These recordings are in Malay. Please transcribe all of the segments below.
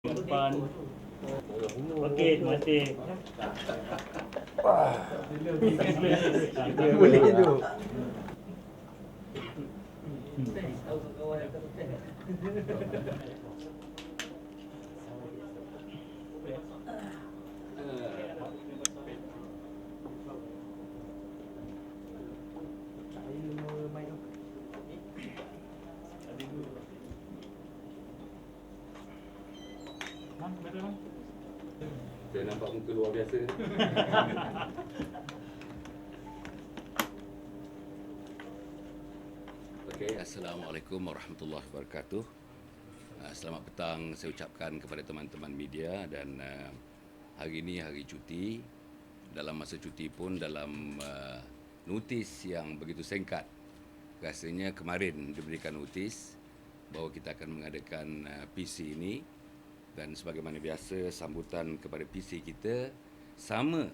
Depan. Okey, terima kasih. Boleh tu. Saya nampak muka luar biasa. Okey, Assalamualaikum warahmatullahi wabarakatuh. Selamat petang saya ucapkan kepada teman-teman media dan hari ini hari cuti. Dalam masa cuti pun dalam notis yang begitu singkat. Rasanya kemarin diberikan notis bahawa kita akan mengadakan PC ini. Dan sebagaimana biasa, sambutan kepada PC kita sama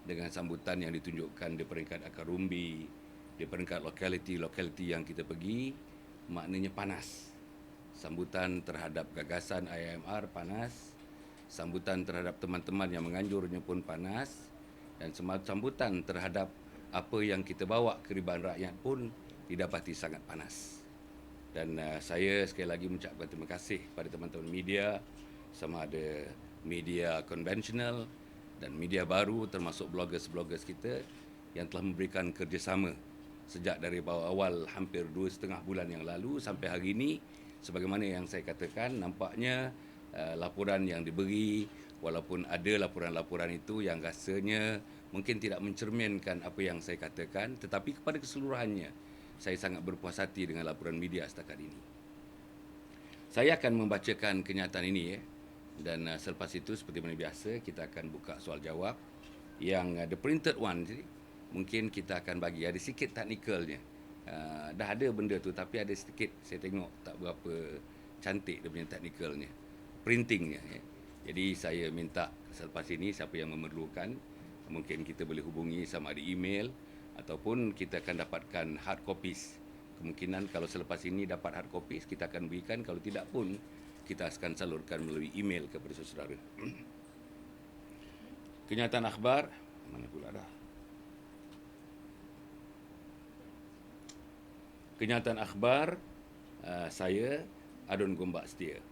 dengan sambutan yang ditunjukkan di peringkat akar rumbi, di peringkat lokaliti yang kita pergi, maknanya panas. Sambutan terhadap gagasan IMR panas, sambutan terhadap teman-teman yang menganjurnya pun panas, dan sambutan terhadap apa yang kita bawa ke ribuan rakyat pun didapati sangat panas. Dan saya sekali lagi mengucapkan terima kasih pada teman-teman media, sama ada media konvensional dan media baru termasuk bloggers kita yang telah memberikan kerjasama sejak dari awal hampir 2,5 bulan yang lalu sampai hari ini. Sebagaimana yang saya katakan, nampaknya laporan yang diberi, walaupun ada laporan-laporan itu yang rasanya mungkin tidak mencerminkan apa yang saya katakan, tetapi kepada keseluruhannya saya sangat berpuas hati dengan laporan media setakat ini. Saya akan membacakan kenyataan ini dan selepas itu seperti mana biasa kita akan buka soal jawab yang the printed one. Jadi mungkin kita akan bagi ada sikit teknikalnya. Dah ada benda tu tapi ada sedikit saya tengok tak berapa cantik dia punya teknikalnya, printingnya. Jadi saya minta selepas ini siapa yang memerlukan mungkin kita boleh hubungi sama ada email ataupun kita akan dapatkan hard copies. Kemungkinan kalau selepas ini dapat hard copies kita akan berikan, kalau tidak pun kita akan salurkan melalui email kepada saudara. Kenyataan akhbar, mana pula dah? Kenyataan akhbar, saya Adon Gombak Setia.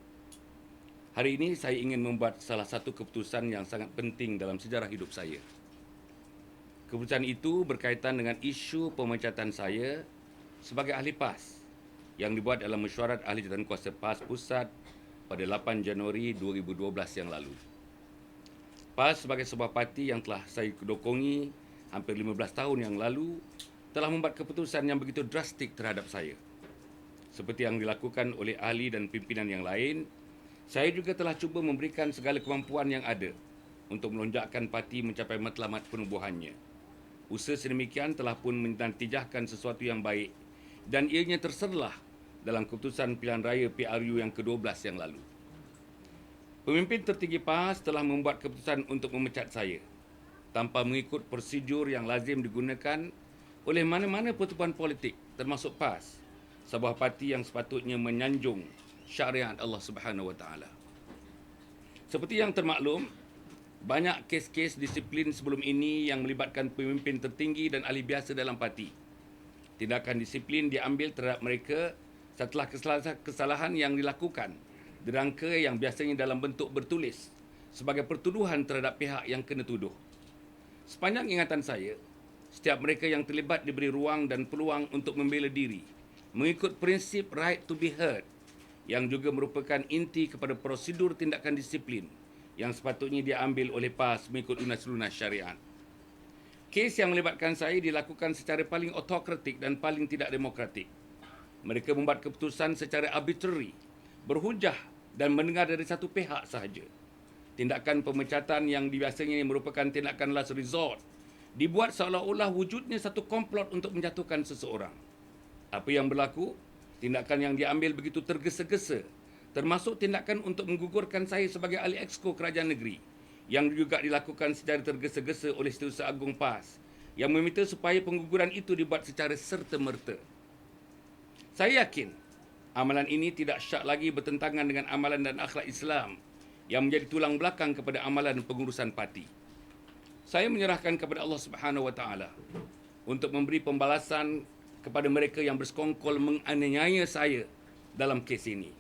Hari ini saya ingin membuat salah satu keputusan yang sangat penting dalam sejarah hidup saya. Keputusan itu berkaitan dengan isu pemecatan saya sebagai ahli PAS yang dibuat dalam mesyuarat ahli jawatankuasa PAS Pusat pada 8 Januari 2012 yang lalu. PAS sebagai sebuah parti yang telah saya dokongi hampir 15 tahun yang lalu telah membuat keputusan yang begitu drastik terhadap saya. Seperti yang dilakukan oleh ahli dan pimpinan yang lain, saya juga telah cuba memberikan segala kemampuan yang ada untuk melonjakkan parti mencapai matlamat penubuhannya. Usaha sedemikian telah pun menantijahkan sesuatu yang baik dan ianya terserlah dalam keputusan pilihan raya PRU yang ke-12 yang lalu. Pemimpin tertinggi PAS telah membuat keputusan untuk memecat saya tanpa mengikut prosedur yang lazim digunakan oleh mana-mana pertubuhan politik termasuk PAS, sebuah parti yang sepatutnya menyanjung syariat Allah Subhanahu Wa Taala. Seperti yang termaklum, banyak kes-kes disiplin sebelum ini yang melibatkan pemimpin tertinggi dan ahli biasa dalam parti. Tindakan disiplin diambil terhadap mereka setelah kesalahan yang dilakukan dirangka yang biasanya dalam bentuk bertulis sebagai pertuduhan terhadap pihak yang kena tuduh. Sepanjang ingatan saya, setiap mereka yang terlibat diberi ruang dan peluang untuk membela diri mengikut prinsip right to be heard yang juga merupakan inti kepada prosedur tindakan disiplin yang sepatutnya diambil oleh PAS mengikut lunas-lunas syariat. Kes yang melibatkan saya dilakukan secara paling otokratik dan paling tidak demokratik. Mereka membuat keputusan secara arbitrary, berhujah dan mendengar dari satu pihak sahaja. Tindakan pemecatan yang biasanya merupakan tindakan last resort dibuat seolah-olah wujudnya satu komplot untuk menjatuhkan seseorang. Apa yang berlaku? Tindakan yang diambil begitu tergesa-gesa, termasuk tindakan untuk menggugurkan saya sebagai ahli exco kerajaan negeri yang juga dilakukan secara tergesa-gesa oleh Setiausaha Agung PAS yang meminta supaya pengguguran itu dibuat secara serta-merta. Saya yakin amalan ini tidak syak lagi bertentangan dengan amalan dan akhlak Islam yang menjadi tulang belakang kepada amalan pengurusan parti. Saya menyerahkan kepada Allah Subhanahu wa taala untuk memberi pembalasan kepada mereka yang bersekongkol menganiaya saya dalam kes ini.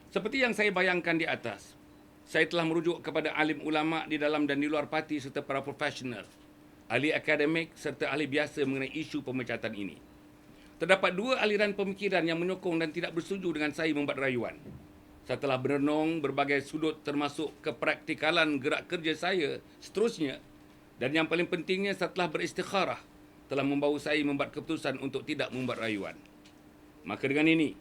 Seperti yang saya bayangkan di atas, saya telah merujuk kepada alim ulama di dalam dan di luar parti serta para profesional, ahli akademik serta ahli biasa mengenai isu pemecatan ini. Terdapat dua aliran pemikiran yang menyokong dan tidak bersetuju dengan saya membuat rayuan. Setelah berenung berbagai sudut termasuk kepraktikalan gerak kerja saya seterusnya, dan yang paling pentingnya setelah beristikharah, telah membawa saya membuat keputusan untuk tidak membuat rayuan. Maka dengan ini,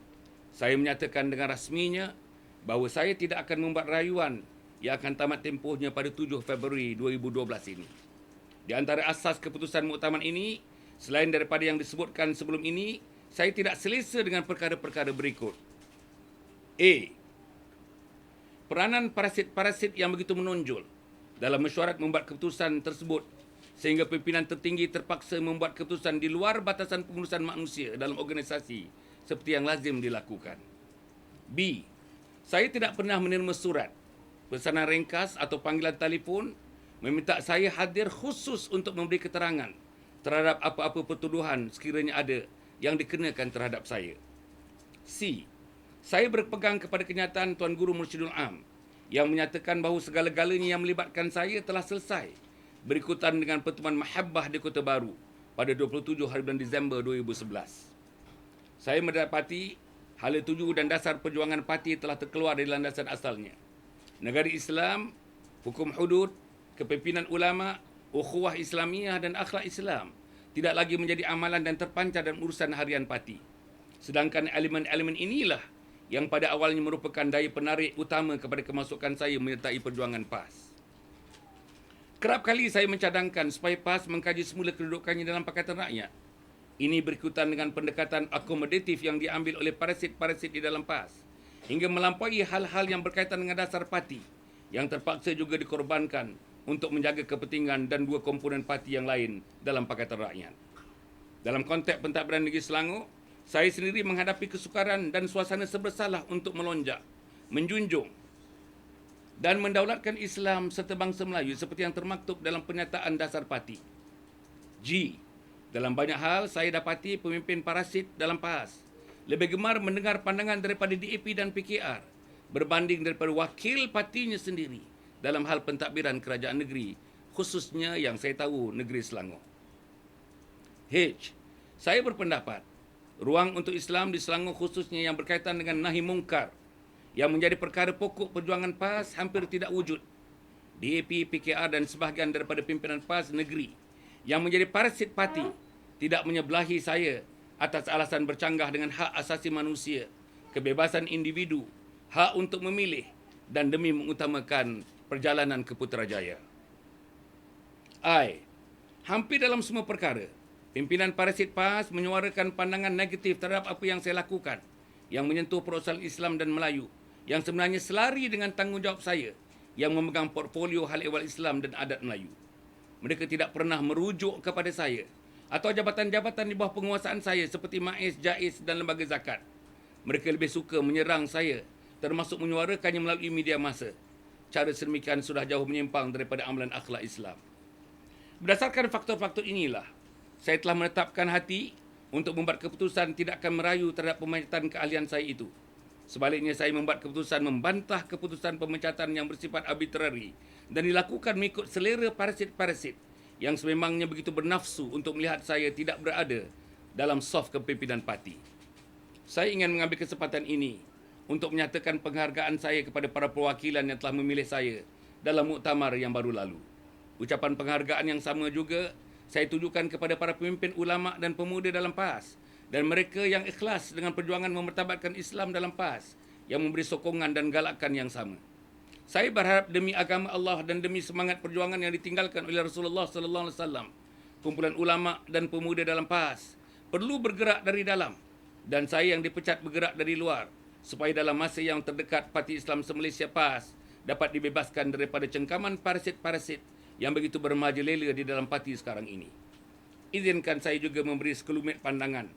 saya menyatakan dengan rasminya bahawa saya tidak akan membuat rayuan yang akan tamat tempohnya pada 7 Februari 2012 ini. Di antara asas keputusan muktamar ini, selain daripada yang disebutkan sebelum ini, saya tidak selesa dengan perkara-perkara berikut. A. Peranan parasit-parasit yang begitu menonjol dalam mesyuarat membuat keputusan tersebut sehingga pimpinan tertinggi terpaksa membuat keputusan di luar batasan pengurusan manusia dalam organisasi seperti yang lazim dilakukan. B. Saya tidak pernah menerima surat, pesanan ringkas atau panggilan telefon meminta saya hadir khusus untuk memberi keterangan terhadap apa-apa pertuduhan sekiranya ada yang dikenakan terhadap saya. C. Saya berpegang kepada kenyataan Tuan Guru Mursyidul Am yang menyatakan bahawa segala-galanya yang melibatkan saya telah selesai berikutan dengan pertemuan Mahabbah di Kota Baru pada 27 hari bulan Disember 2011. Saya mendapati hala tuju dan dasar perjuangan parti telah terkeluar dari landasan asalnya. Negara Islam, hukum hudud, kepimpinan ulama, ukhuwah Islamiyah dan akhlak Islam tidak lagi menjadi amalan dan terpancar dalam urusan harian parti. Sedangkan elemen-elemen inilah yang pada awalnya merupakan daya penarik utama kepada kemasukan saya menyertai perjuangan PAS. Kerap kali saya mencadangkan supaya PAS mengkaji semula kedudukannya dalam Pakatan Rakyat. Ini berikutan dengan pendekatan akomodatif yang diambil oleh parasit-parasit di dalam PAS, hingga melampaui hal-hal yang berkaitan dengan dasar parti, yang terpaksa juga dikorbankan untuk menjaga kepentingan dan dua komponen parti yang lain dalam Pakatan Rakyat. Dalam konteks pentadbiran negeri Selangor, saya sendiri menghadapi kesukaran dan suasana serba untuk melonjak, menjunjung dan mendaulatkan Islam serta bangsa Melayu seperti yang termaktub dalam pernyataan dasar parti. G. Dalam banyak hal, saya dapati pemimpin parasit dalam PAS lebih gemar mendengar pandangan daripada DAP dan PKR berbanding daripada wakil partinya sendiri dalam hal pentadbiran kerajaan negeri, khususnya yang saya tahu negeri Selangor. H. Saya berpendapat ruang untuk Islam di Selangor khususnya yang berkaitan dengan nahi mungkar yang menjadi perkara pokok perjuangan PAS hampir tidak wujud. DAP, PKR dan sebahagian daripada pimpinan PAS negeri yang menjadi parasit parti tidak menyebelahi saya atas alasan bercanggah dengan hak asasi manusia, kebebasan individu, hak untuk memilih dan demi mengutamakan perjalanan ke Putrajaya. I. Hampir dalam semua perkara, pimpinan parasit PAS menyuarakan pandangan negatif terhadap apa yang saya lakukan yang menyentuh persoalan Islam dan Melayu yang sebenarnya selari dengan tanggungjawab saya yang memegang portfolio hal ehwal Islam dan adat Melayu. Mereka tidak pernah merujuk kepada saya atau jabatan-jabatan di bawah penguasaan saya seperti MAIS, JAIS dan lembaga zakat. Mereka lebih suka menyerang saya termasuk menyuarakannya melalui media massa. Cara sedemikian sudah jauh menyimpang daripada amalan akhlak Islam. Berdasarkan faktor-faktor inilah, saya telah menetapkan hati untuk membuat keputusan tidak akan merayu terhadap pemecatan keahlian saya itu. Sebaliknya, saya membuat keputusan membantah keputusan pemecatan yang bersifat arbitrari dan dilakukan mengikut selera parasit-parasit yang sememangnya begitu bernafsu untuk melihat saya tidak berada dalam saf kepimpinan parti. Saya ingin mengambil kesempatan ini untuk menyatakan penghargaan saya kepada para perwakilan yang telah memilih saya dalam muktamar yang baru lalu. Ucapan penghargaan yang sama juga saya tujukan kepada para pemimpin ulama dan pemuda dalam PAS dan mereka yang ikhlas dengan perjuangan memertabatkan Islam dalam PAS yang memberi sokongan dan galakan yang sama. Saya berharap demi agama Allah dan demi semangat perjuangan yang ditinggalkan oleh Rasulullah sallallahu alaihi wasallam, kumpulan ulama dan pemuda dalam PAS perlu bergerak dari dalam dan saya yang dipecat bergerak dari luar supaya dalam masa yang terdekat Parti Islam se-Malaysia PAS dapat dibebaskan daripada cengkaman parasit-parasit yang begitu bermerajalela di dalam parti sekarang ini. Izinkan saya juga memberi sekelumit pandangan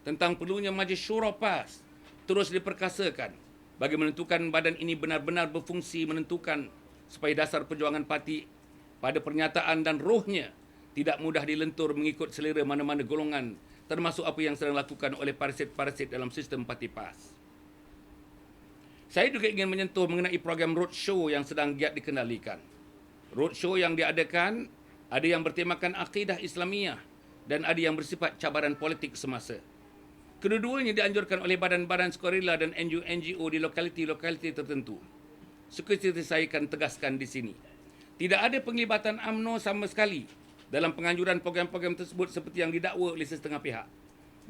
tentang perlunya Majlis Syura PAS terus diperkasakan bagi menentukan badan ini benar-benar berfungsi menentukan supaya dasar perjuangan parti pada pernyataan dan rohnya tidak mudah dilentur mengikut selera mana-mana golongan, termasuk apa yang sedang dilakukan oleh parasit-parasit dalam sistem parti PAS. Saya juga ingin menyentuh mengenai program roadshow yang sedang giat dikendalikan. Roadshow yang diadakan ada yang bertemakan akidah Islamiyah dan ada yang bersifat cabaran politik semasa. Kedua-duanya dianjurkan oleh badan-badan sukarela dan NGO-NGO di lokaliti-lokaliti tertentu. Seperti saya akan tegaskan di sini. Tidak ada penglibatan UMNO sama sekali dalam penganjuran program-program tersebut seperti yang didakwa oleh setengah pihak.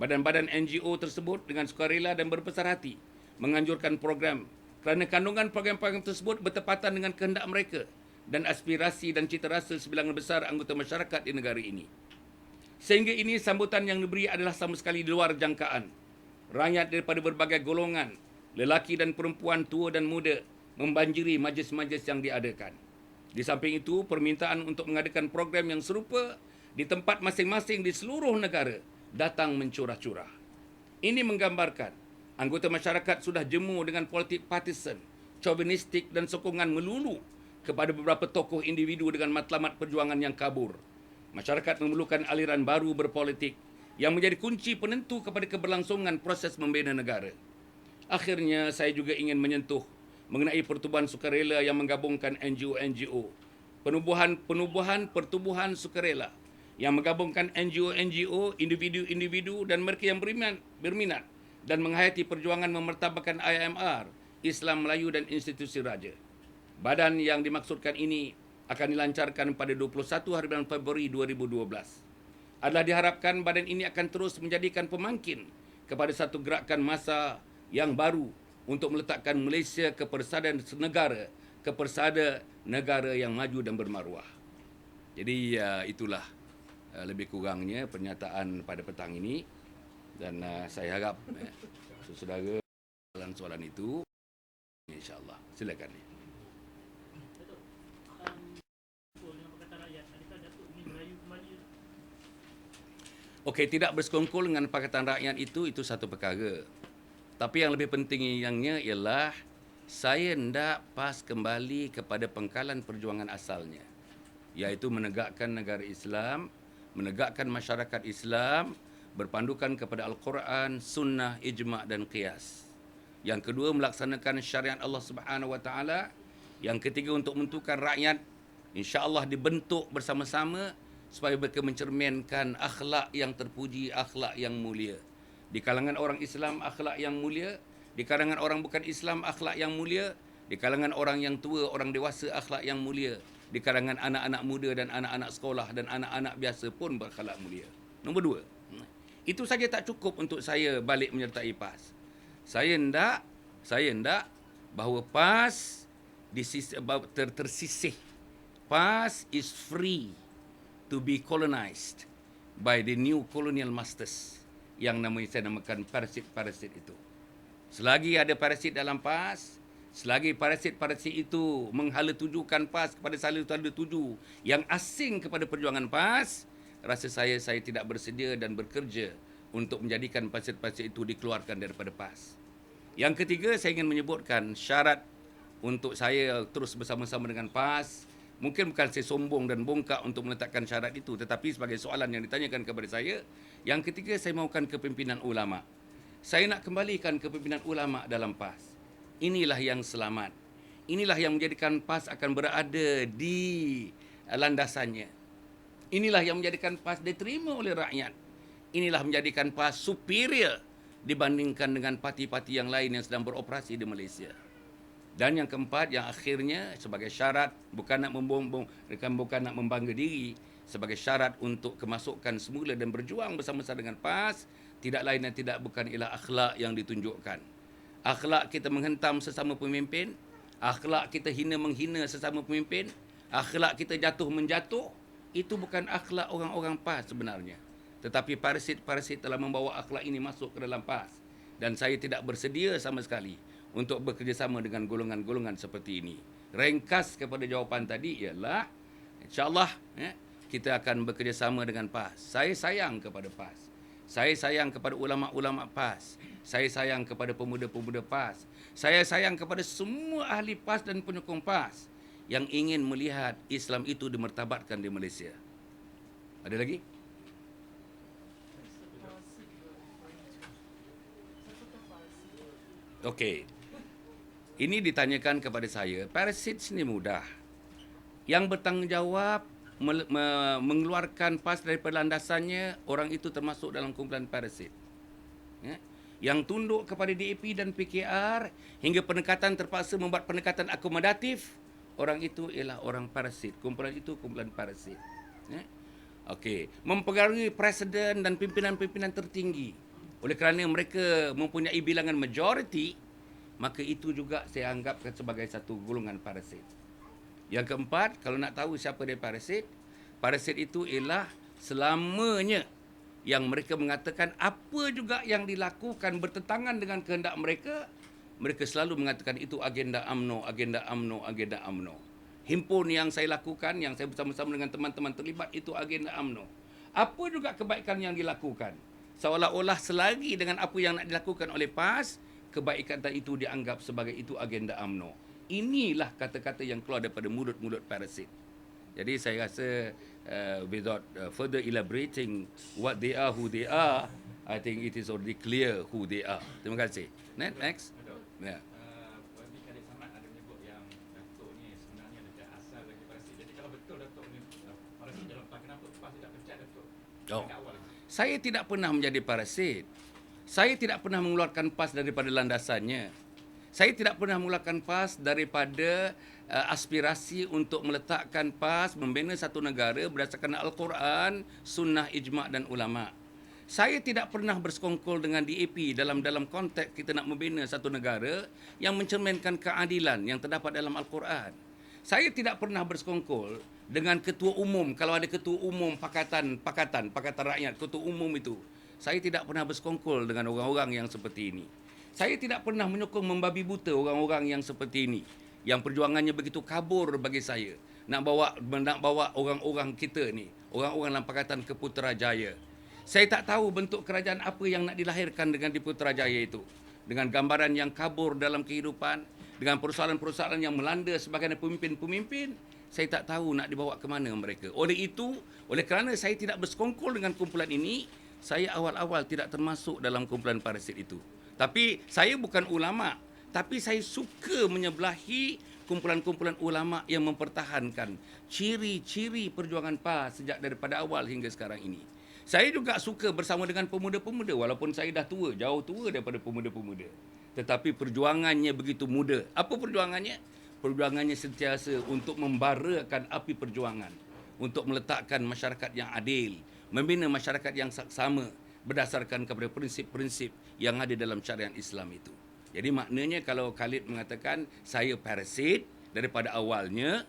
Badan-badan NGO tersebut dengan sukarela dan berbesar hati menganjurkan program kerana kandungan program-program tersebut bertepatan dengan kehendak mereka dan aspirasi dan cita rasa sebilangan besar anggota masyarakat di negara ini. Sehingga ini sambutan yang diberi adalah sama sekali di luar jangkaan. Rakyat daripada berbagai golongan, lelaki dan perempuan, tua dan muda, membanjiri majlis-majlis yang diadakan. Di samping itu, permintaan untuk mengadakan program yang serupa di tempat masing-masing di seluruh negara datang mencurah-curah. Ini menggambarkan anggota masyarakat sudah jemu dengan politik partisan, chauvinistik dan sokongan melulu kepada beberapa tokoh individu dengan matlamat perjuangan yang kabur. Masyarakat memerlukan aliran baru berpolitik yang menjadi kunci penentu kepada keberlangsungan proses membina negara. Akhirnya, saya juga ingin menyentuh mengenai pertubuhan sukarela yang menggabungkan NGO-NGO. Pertubuhan sukarela yang menggabungkan NGO-NGO, individu-individu dan mereka yang berminat dan menghayati perjuangan memertabakan IMR, Islam Melayu dan institusi raja. Badan yang dimaksudkan ini akan dilancarkan pada 21 hari bulan Februari 2012. Adalah diharapkan badan ini akan terus menjadikan pemangkin kepada satu gerakan massa yang baru untuk meletakkan Malaysia ke persada negara yang maju dan bermaruah. Jadi itulah lebih kurangnya pernyataan pada petang ini, dan saya harap saudara soalan itu, insya-Allah. Silakan. Okey, tidak bersekongkol dengan Pakatan Rakyat itu satu perkara. Tapi yang lebih pentingnya ialah saya hendak PAS kembali kepada pengkalan perjuangan asalnya, iaitu menegakkan negara Islam, menegakkan masyarakat Islam, berpandukan kepada Al-Quran, Sunnah, Ijma' dan Qiyas. Yang kedua, melaksanakan syariat Allah Subhanahu Wa Taala. Yang ketiga, untuk menentukan rakyat, insya-Allah dibentuk bersama-sama supaya mereka mencerminkan akhlak yang terpuji, akhlak yang mulia. Di kalangan orang Islam, akhlak yang mulia. Di kalangan orang bukan Islam, akhlak yang mulia. Di kalangan orang yang tua, orang dewasa, akhlak yang mulia. Di kalangan anak-anak muda dan anak-anak sekolah dan anak-anak biasa pun berakhlak mulia. Nombor dua, itu saja tak cukup untuk saya balik menyertai PAS. Saya hendak bahawa PAS tersisih. PAS is free to be colonized by the new colonial masters yang saya namakan parasit-parasit itu. Selagi ada parasit dalam PAS, selagi parasit-parasit itu menghala tujukan PAS kepada salah tuju yang asing kepada perjuangan PAS, rasa saya tidak bersedia dan bekerja untuk menjadikan parasit-parasit itu dikeluarkan daripada PAS. Yang ketiga, saya ingin menyebutkan syarat untuk saya terus bersama-sama dengan PAS. Mungkin bukan saya sombong dan bongkak untuk meletakkan syarat itu, tetapi sebagai soalan yang ditanyakan kepada saya, yang ketiga, saya mahukan kepimpinan ulama. Saya nak kembalikan kepimpinan ulama dalam PAS. Inilah yang selamat. Inilah yang menjadikan PAS akan berada di landasannya. Inilah yang menjadikan PAS diterima oleh rakyat. Inilah menjadikan PAS superior dibandingkan dengan parti-parti yang lain yang sedang beroperasi di Malaysia. Dan yang keempat, yang akhirnya sebagai syarat, bukan nak membangga diri, sebagai syarat untuk kemasukan semula dan berjuang bersama-sama dengan PAS, tidak lain dan tidak bukan ialah akhlak yang ditunjukkan. Akhlak kita menghentam sesama pemimpin, akhlak kita hina-menghina sesama pemimpin, akhlak kita jatuh-menjatuh, itu bukan akhlak orang-orang PAS sebenarnya. Tetapi parasit-parasit telah membawa akhlak ini masuk ke dalam PAS. Dan saya tidak bersedia sama sekali untuk bekerjasama dengan golongan-golongan seperti ini. Ringkas kepada jawapan tadi ialah, insya-Allah kita akan bekerjasama dengan PAS. Saya sayang kepada PAS. Saya sayang kepada ulama-ulama PAS. Saya sayang kepada pemuda-pemuda PAS. Saya sayang kepada semua ahli PAS dan penyokong PAS yang ingin melihat Islam itu dimertabatkan di Malaysia. Ada lagi? Okey. Ini ditanyakan kepada saya. Parasit ni mudah. Yang bertanggungjawab mengeluarkan PAS daripada landasannya, orang itu termasuk dalam kumpulan parasit. Ya? Yang tunduk kepada DAP dan PKR hingga pendekatan terpaksa membuat pendekatan akomodatif, orang itu ialah orang parasit. Kumpulan itu kumpulan parasit. Ya? Okey, mempengaruhi presiden dan pimpinan-pimpinan tertinggi. Oleh kerana mereka mempunyai bilangan majoriti, maka itu juga saya anggapkan sebagai satu golongan parasit. Yang keempat, kalau nak tahu siapa dia parasit, parasit itu ialah selamanya yang mereka mengatakan apa juga yang dilakukan bertentangan dengan kehendak mereka, mereka selalu mengatakan itu agenda UMNO, agenda UMNO, agenda UMNO. Himpun yang saya lakukan, yang saya bersama-sama dengan teman-teman terlibat, itu agenda UMNO. Apa juga kebaikan yang dilakukan, seolah-olah selagi dengan apa yang nak dilakukan oleh PAS, kebaikan itu dianggap sebagai itu agenda UMNO. Inilah kata-kata yang keluar daripada mulut-mulut parasit. Jadi saya rasa without further elaborating what they are, who they are, I think it is already clear who they are. Terima kasih. Next. Ya. Bagi Khalid Samad ada menyebut yang Datuk ni sebenarnya dekat asal lagi parasit. Jadi kalau betul Datuk ni parasit dalam PAS, kenapa PAS tidak pecat Datuk? Oh. Dekat awal. Saya tidak pernah menjadi parasit. Saya tidak pernah mengeluarkan PAS daripada landasannya. Saya tidak pernah mengeluarkan PAS daripada aspirasi untuk meletakkan PAS membina satu negara berdasarkan Al-Quran, Sunnah, Ijma' dan Ulama'. Saya tidak pernah bersekongkol dengan DAP dalam konteks kita nak membina satu negara yang mencerminkan keadilan yang terdapat dalam Al-Quran. Saya tidak pernah bersekongkol dengan ketua umum, kalau ada ketua umum pakatan rakyat, ketua umum itu. Saya tidak pernah bersekongkol dengan orang-orang yang seperti ini. Saya tidak pernah menyokong membabi buta orang-orang yang seperti ini, yang perjuangannya begitu kabur bagi saya. Nak bawa orang-orang kita ni, orang-orang dalam Pakatan ke Putrajaya. Saya tak tahu bentuk kerajaan apa yang nak dilahirkan dengan di Putrajaya itu. Dengan gambaran yang kabur dalam kehidupan, dengan persoalan-persoalan yang melanda sebagai pemimpin-pemimpin, saya tak tahu nak dibawa ke mana mereka. Oleh kerana saya tidak bersekongkol dengan kumpulan ini, saya awal-awal tidak termasuk dalam kumpulan parasit itu. Tapi saya bukan ulama, tapi saya suka menyebelahi kumpulan-kumpulan ulama yang mempertahankan ciri-ciri perjuangan PAS sejak daripada awal hingga sekarang ini. Saya juga suka bersama dengan pemuda-pemuda, walaupun saya dah tua, jauh tua daripada pemuda-pemuda. Tetapi perjuangannya begitu muda. Apa perjuangannya? Perjuangannya sentiasa untuk membarakan api perjuangan, untuk meletakkan masyarakat yang adil, membina masyarakat yang saksama, berdasarkan kepada prinsip-prinsip yang ada dalam syariat Islam itu. Jadi maknanya kalau Khalid mengatakan saya parasit daripada awalnya,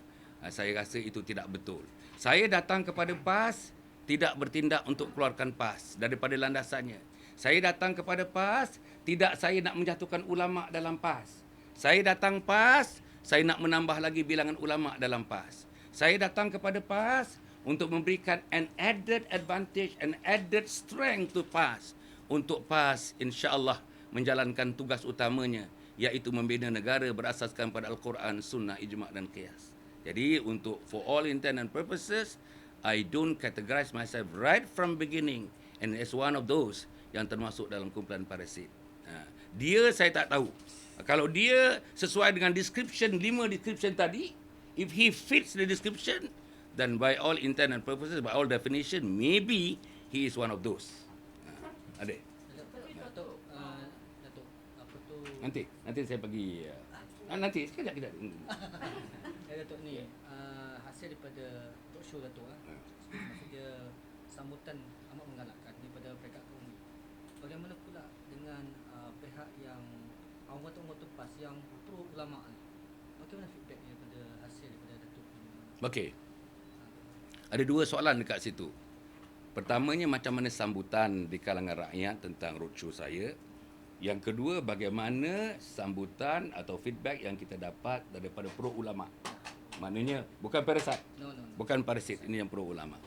saya rasa itu tidak betul. Saya datang kepada PAS, tidak bertindak untuk keluarkan PAS daripada landasannya. Saya datang kepada PAS, tidak saya nak menjatuhkan ulama dalam PAS. Saya datang PAS, saya nak menambah lagi bilangan ulama dalam PAS. Saya datang kepada PAS untuk memberikan an added advantage, an added strength to PAS. Untuk PAS, insya-Allah menjalankan tugas utamanya, iaitu membina negara berasaskan pada Al-Quran, Sunnah, Ijma' dan Qiyas. Jadi, for all intent and purposes, I don't categorize myself right from beginning and as one of those yang termasuk dalam kumpulan parasit. Dia saya tak tahu. Kalau dia sesuai dengan description, 5 description tadi, if he fits the description, then by all intent and purposes, by all definition, maybe he is one of those. Adik. Datuk, apa tu? Nanti saya bagi. Nanti sekejap. Datuk ni, hasil daripada talk show Datuk, maksudnya sambutan amat menggalakkan daripada peringkat kaum. Bagaimana pula dengan pihak yang anggota-anggota PAS yang pro ulama ni? Bagaimana feedback daripada hasil daripada Datuk? Okey. Ada 2 soalan dekat situ. Pertamanya, macam mana sambutan di kalangan rakyat tentang roadshow saya. Yang kedua, bagaimana sambutan atau feedback yang kita dapat daripada pro ulama. Maknanya bukan parasit. No. Bukan parasit, ini yang pro ulama.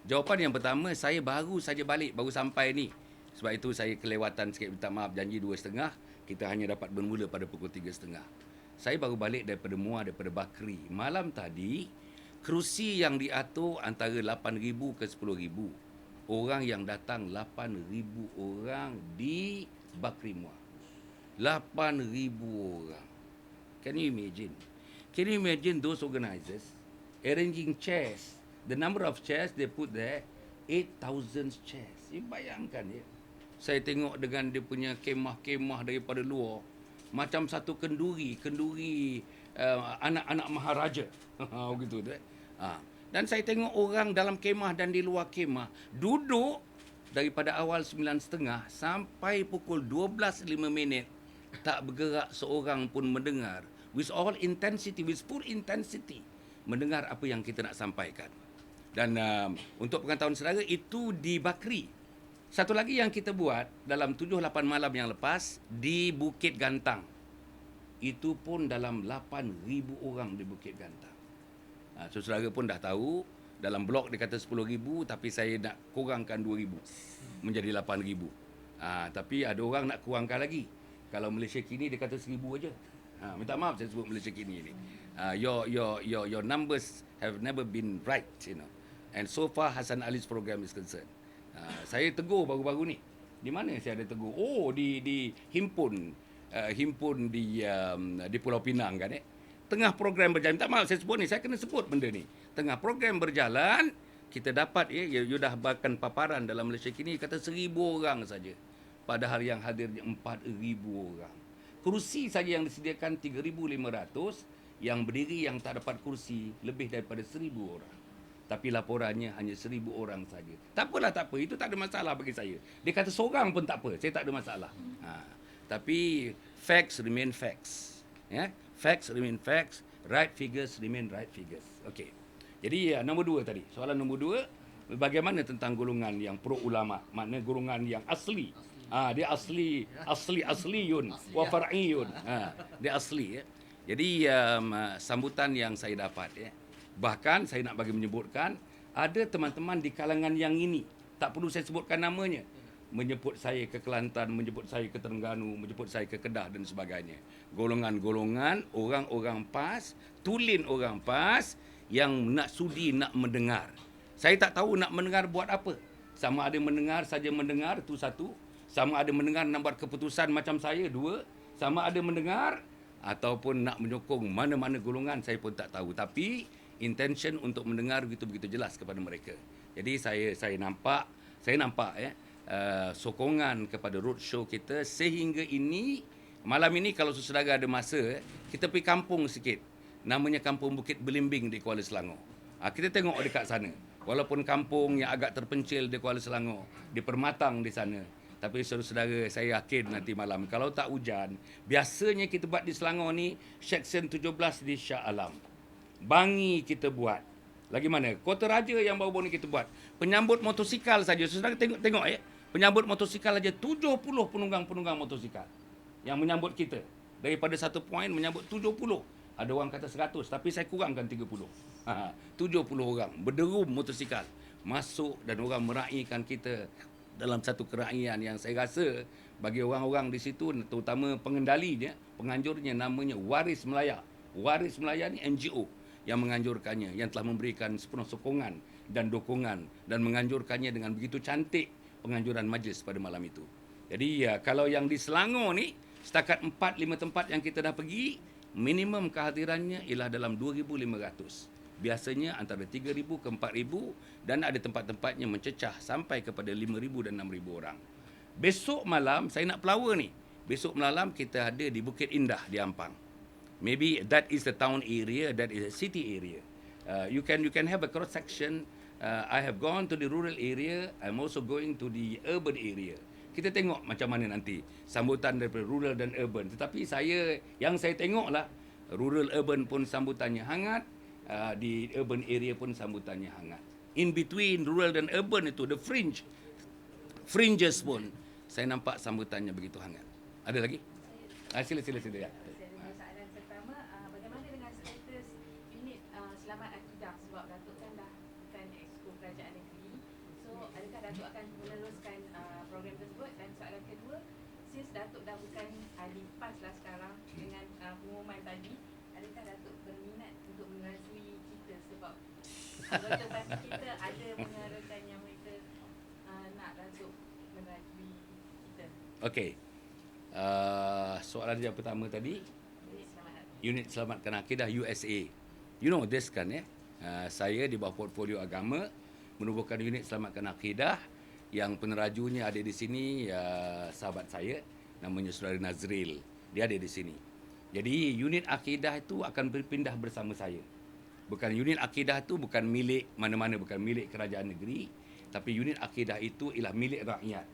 Jawapan yang pertama, saya baru saja balik, baru sampai ni. Sebab itu saya kelewatan sikit, minta maaf, janji 2.30, kita hanya dapat bermula pada pukul 3.30. Saya baru balik daripada Muar, daripada Bakri. Malam tadi, kerusi yang diatur antara 8,000 ke 10,000. Orang yang datang 8,000 orang di Bakri Muar. 8,000 orang. Can you imagine? Can you imagine those organisers arranging chairs? The number of chairs they put there, 8,000 chairs. You bayangkan ya. Saya tengok dengan dia punya kemah-kemah daripada luar. Macam satu kenduri anak-anak maharaja. Begitu tu. Dan saya tengok orang dalam kemah dan di luar kemah duduk daripada awal 9.30 sampai pukul 12.05 tak bergerak seorang pun mendengar. With all intensity, with full intensity, mendengar apa yang kita nak sampaikan. Dan untuk pengetahuan saudara, itu di Bakri. Satu lagi yang kita buat dalam 7-8 malam yang lepas di Bukit Gantang. Itu pun dalam 8,000 orang di Bukit Gantang. So saudara pun dah tahu, dalam blog dia kata 10,000, tapi saya nak kurangkan 2,000 menjadi 8,000. Tapi ada orang nak kurangkan lagi. Kalau Malaysia kini dia kata 1,000 aja. Minta maaf saya sebut Malaysia kini ni. Your numbers have never been right, you know. And so far Hasan Ali's program is concerned. Saya tegur baru-baru ni. Di mana saya ada tegur? Oh, di himpun di Pulau Pinang kan Tengah program berjalan. Tak maaf saya sebut ni, saya kena sebut benda ni. Tengah program berjalan, kita dapat you dah bahkan paparan dalam Malaysia kini kata 1,000 orang saja. Padahal yang hadirnya 4,000 orang. Kursi saja yang disediakan 3,500, yang berdiri yang tak dapat kursi lebih daripada 1,000 orang. Tapi laporannya hanya 1,000 orang saja. Tak apalah, tak apa. Itu tak ada masalah bagi saya. Dia kata seorang pun tak apa. Saya tak ada masalah. Tapi facts remain facts. Ya? Facts remain facts. Right figures remain right figures. Okey. Jadi nombor 2 tadi. Soalan nombor 2, bagaimana tentang golongan yang pro ulama? Makna golongan yang asli. Dia asliyun wa far'iyun. Dia asli ya. Jadi sambutan yang saya dapat ya. Bahkan saya nak bagi menyebutkan, ada teman-teman di kalangan yang ini, tak perlu saya sebutkan namanya, menyebut saya ke Kelantan, menyebut saya ke Terengganu, menyebut saya ke Kedah dan sebagainya. Golongan-golongan, orang-orang PAS, tulen orang PAS yang nak sudi nak mendengar. Saya tak tahu nak mendengar buat apa. Sama ada mendengar saja mendengar, itu satu. Sama ada mendengar nak buat keputusan macam saya, 2. Sama ada mendengar ataupun nak menyokong mana-mana golongan, saya pun tak tahu. Tapi intention untuk mendengar begitu-begitu jelas kepada mereka. Jadi saya nampak ya sokongan kepada roadshow kita sehingga ini malam ini kalau saudara ada masa kita pergi kampung sikit. Namanya Kampung Bukit Belimbing di Kuala Selangor. Kita tengok dekat sana. Walaupun kampung yang agak terpencil di Kuala Selangor, di Permatang di sana. Tapi saudara-saudara, saya yakin nanti malam kalau tak hujan, biasanya kita buat di Selangor ni Seksyen 17 di Shah Alam. Bangi kita buat. Lagi mana? Kota Raja yang baru-baru ni kita buat. Penyambut motosikal saja. Saudara tengok ya. Penyambut motosikal aja 70 penunggang-penunggang motosikal yang menyambut kita. Daripada satu poin menyambut 70. Ada orang kata 100 tapi saya kurangkan 30. 70 orang berderum motosikal masuk dan orang meraihkan kita dalam satu keraian yang saya rasa bagi orang-orang di situ, terutama pengendalinya, penganjurnya, namanya Waris Melaya. Waris Melaya ni NGO yang menganjurkannya, yang telah memberikan sepenuh sokongan dan dukungan dan menganjurkannya dengan begitu cantik penganjuran majlis pada malam itu. Jadi kalau yang di Selangor ni setakat 4-5 tempat yang kita dah pergi, minimum kehadirannya ialah dalam 2,500. Biasanya antara 3,000 ke 4,000 dan ada tempat-tempatnya mencecah sampai kepada 5,000 dan 6,000 orang. Besok malam saya nak flower ni. Besok malam kita ada di Bukit Indah di Ampang. Maybe that is the town area, that is a city area. You can have a cross section. I have gone to the rural area. I'm also going to the urban area. Kita tengok macam mana nanti sambutan daripada rural dan urban. Tetapi yang saya tengoklah rural urban pun sambutannya hangat, di urban area pun sambutannya hangat. In between rural dan urban itu, the fringes pun saya nampak sambutannya begitu hangat. Ada lagi? Sila ya. Soalan pertama, bagaimana dengan status unit selamat akidah, sebab Datuk kan dah bukan exco kerajaan negeri. So So adakah Datuk akan meneruskan program tersebut? Dan soalan kedua, since Datuk dah bukan ahli PAS lah sekarang dengan pengumuman tadi, adakah Datuk berminat untuk menerajui kita sebab anggota parti kita ada mengarakan yang mereka nak Datuk menerajui kita. Okey. Soalan yang pertama tadi, Unit Selamat. Unit Selamatkan Akidah USA. You know this kan ya? Saya di bawah portfolio agama menubuhkan Unit Selamatkan Akidah yang penerajunya ada di sini, sahabat saya namanya Saudara Nazril. Dia ada di sini. Jadi unit akidah itu akan berpindah bersama saya. Bukan unit akidah itu bukan milik mana-mana, bukan milik kerajaan negeri, tapi unit akidah itu ialah milik rakyat.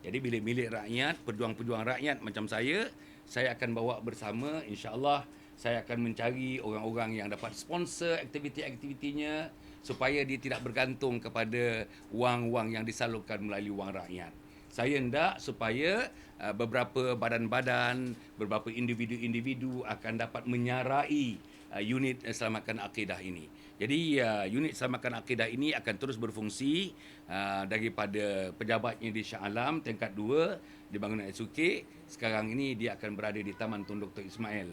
Jadi bila milik rakyat, pejuang-pejuang rakyat macam saya akan bawa bersama, insya-Allah saya akan mencari orang-orang yang dapat sponsor aktiviti-aktivitinya supaya dia tidak bergantung kepada wang-wang yang disalurkan melalui wang rakyat. Saya hendak supaya beberapa badan-badan, beberapa individu-individu akan dapat menyarai unit Selamatkan Akidah ini. Jadi unit Selamatkan Akidah ini akan terus berfungsi daripada pejabatnya di Shah Alam tingkat 2 di bangunan SUK. Sekarang ini dia akan berada di Taman Tun Dr. Ismail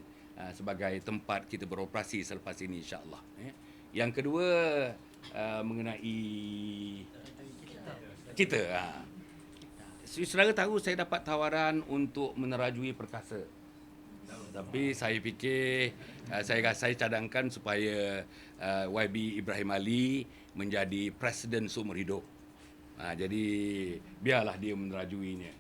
sebagai tempat kita beroperasi selepas ini, insya-Allah. Yang kedua mengenai kita. Saudara tahu saya dapat tawaran untuk menerajui perkasa. Tapi saya fikir saya cadangkan supaya YB Ibrahim Ali menjadi presiden seumur hidup. Jadi biarlah dia menerajuinya.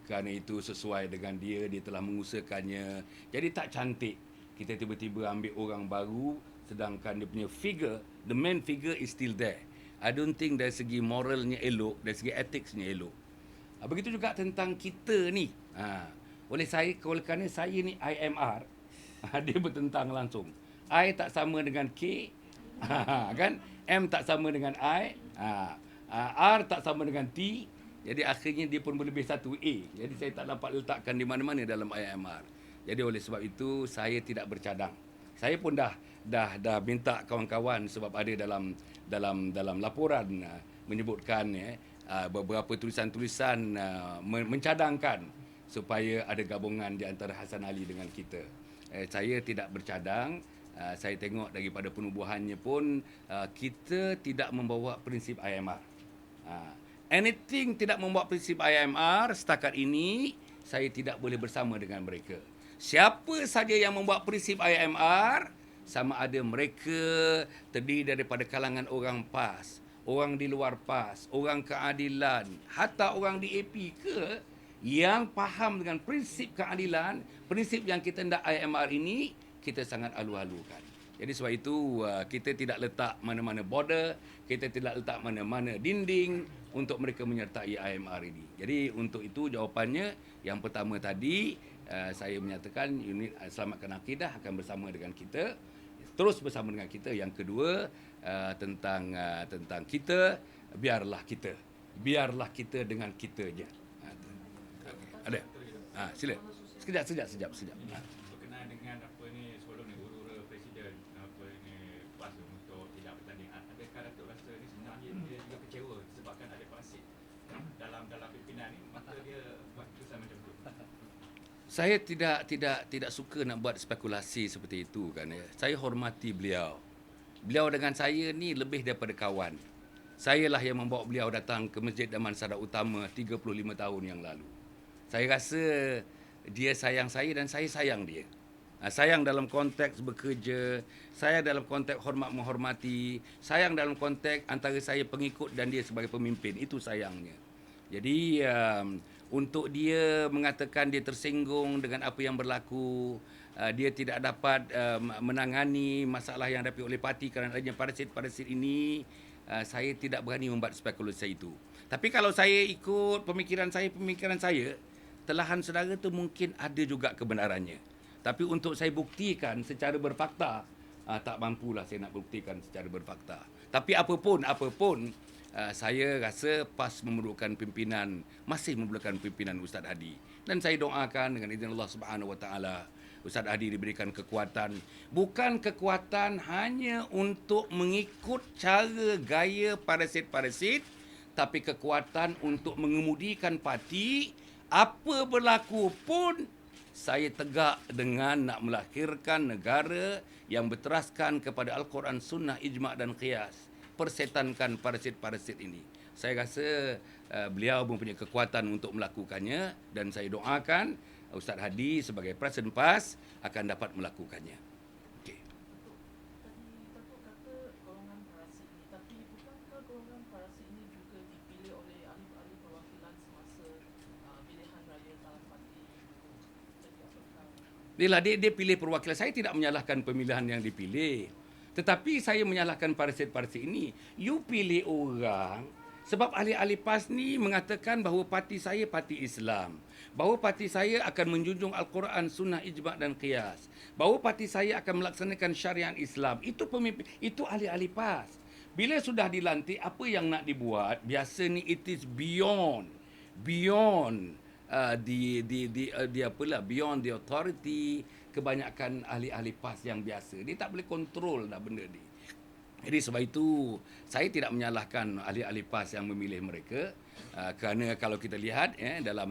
Kerana itu sesuai dengan dia telah mengusahakannya. Jadi tak cantik kita tiba-tiba ambil orang baru sedangkan dia punya figure, the main figure is still there. I don't think dari segi moralnya elok, dari segi ethicsnya elok. Begitu juga tentang kita ni. Oleh kerana saya ni IMR, dia bertentang langsung. I tak sama dengan K, kan? M tak sama dengan I, R tak sama dengan T. Jadi akhirnya dia pun berlebih satu A. Jadi saya tak dapat letakkan di mana-mana dalam IMR. Jadi oleh sebab itu saya tidak bercadang. Saya pun dah minta kawan-kawan sebab ada dalam laporan menyebutkan beberapa tulisan-tulisan mencadangkan supaya ada gabungan di antara Hasan Ali dengan kita. Saya tidak bercadang. Saya tengok daripada penubuhannya pun kita tidak membawa prinsip IMR. Anything tidak membawa prinsip IMR setakat ini saya tidak boleh bersama dengan mereka. Siapa saja yang membawa prinsip IMR, sama ada mereka terdiri daripada kalangan orang PAS, orang di luar PAS, orang keadilan, hatta orang di AP ke, yang faham dengan prinsip keadilan, prinsip yang kita hendak IMR ini, kita sangat alu-alukan. Jadi sebab itu kita tidak letak mana-mana border, kita tidak letak mana-mana dinding untuk mereka menyertai IMR ini. Jadi untuk itu jawapannya, yang pertama tadi saya menyatakan unit Selamatkan Akidah akan bersama dengan kita, terus bersama dengan kita. Yang kedua tentang kita, biarlah kita dengan kita je. Ada. Sila. Sekejap. Berkenaan dengan apa ni sebelum ni urus presiden apa ni PAS untuk tidak bertanding. Adakah Datuk rasa ni sebenarnya dia juga kecewa disebabkan ada parasit dalam pimpinan ni, maka dia buat keputusan macam tu? Saya tidak suka nak buat spekulasi seperti itu kan ya. Saya hormati beliau. Beliau dengan saya ni lebih daripada kawan. Sayalah yang membawa beliau datang ke Masjid Damansara Utama 35 tahun yang lalu. Saya rasa dia sayang saya dan saya sayang dia. Sayang dalam konteks bekerja, sayang dalam konteks hormat menghormati, sayang dalam konteks antara saya pengikut dan dia sebagai pemimpin. Itu sayangnya. Jadi untuk dia mengatakan dia tersinggung dengan apa yang berlaku, dia tidak dapat menangani masalah yang dihadapi oleh parti kerana adanya parasit-parasit ini, saya tidak berani membuat spekulasi itu. Tapi kalau saya ikut pemikiran saya, telahan saudara itu mungkin ada juga kebenarannya. Tapi untuk saya buktikan secara berfakta, tak mampulah saya nak buktikan secara berfakta. Tapi apapun, saya rasa PAS memerlukan pimpinan, masih memerlukan pimpinan Ustaz Hadi. Dan saya doakan dengan izin Allah Subhanahu Wa Taala, Ustaz Hadi diberikan kekuatan. Bukan kekuatan hanya untuk mengikut cara gaya parasit-parasit, tetapi kekuatan untuk mengemudikan parti. Apa berlaku pun, saya tegak dengan nak melahirkan negara yang berteraskan kepada Al-Quran, Sunnah, Ijma' dan Qiyas. Persetankan parasit-parasit ini. Saya rasa beliau mempunyai kekuatan untuk melakukannya dan saya doakan Ustaz Hadi sebagai Presiden PAS akan dapat melakukannya. Okey. Datuk kata golongan parasit ini, tapi bukankah golongan parasit ini juga dipilih oleh ahli-ahli perwakilan semasa pilihan raya dalam parti dulu? Jadi apakah Bila dia pilih perwakilan, saya tidak menyalahkan pemilihan yang dipilih. Tetapi saya menyalahkan parasit-parasit ini. You pilih orang sebab ahli-ahli PAS ni mengatakan bahawa parti saya parti Islam. Bahawa parti saya akan menjunjung Al-Quran, Sunnah, Ijma' dan Qiyas. Bahawa parti saya akan melaksanakan syariat Islam. Itu pemimpin, itu ahli-ahli PAS. Bila sudah dilantik, apa yang nak dibuat? Biasa ni it is beyond beyond the authority kebanyakan ahli-ahli PAS yang biasa. Dia tak boleh kontrol dah benda ni. Jadi sebab itu saya tidak menyalahkan ahli-ahli PAS yang memilih mereka, kerana kalau kita lihat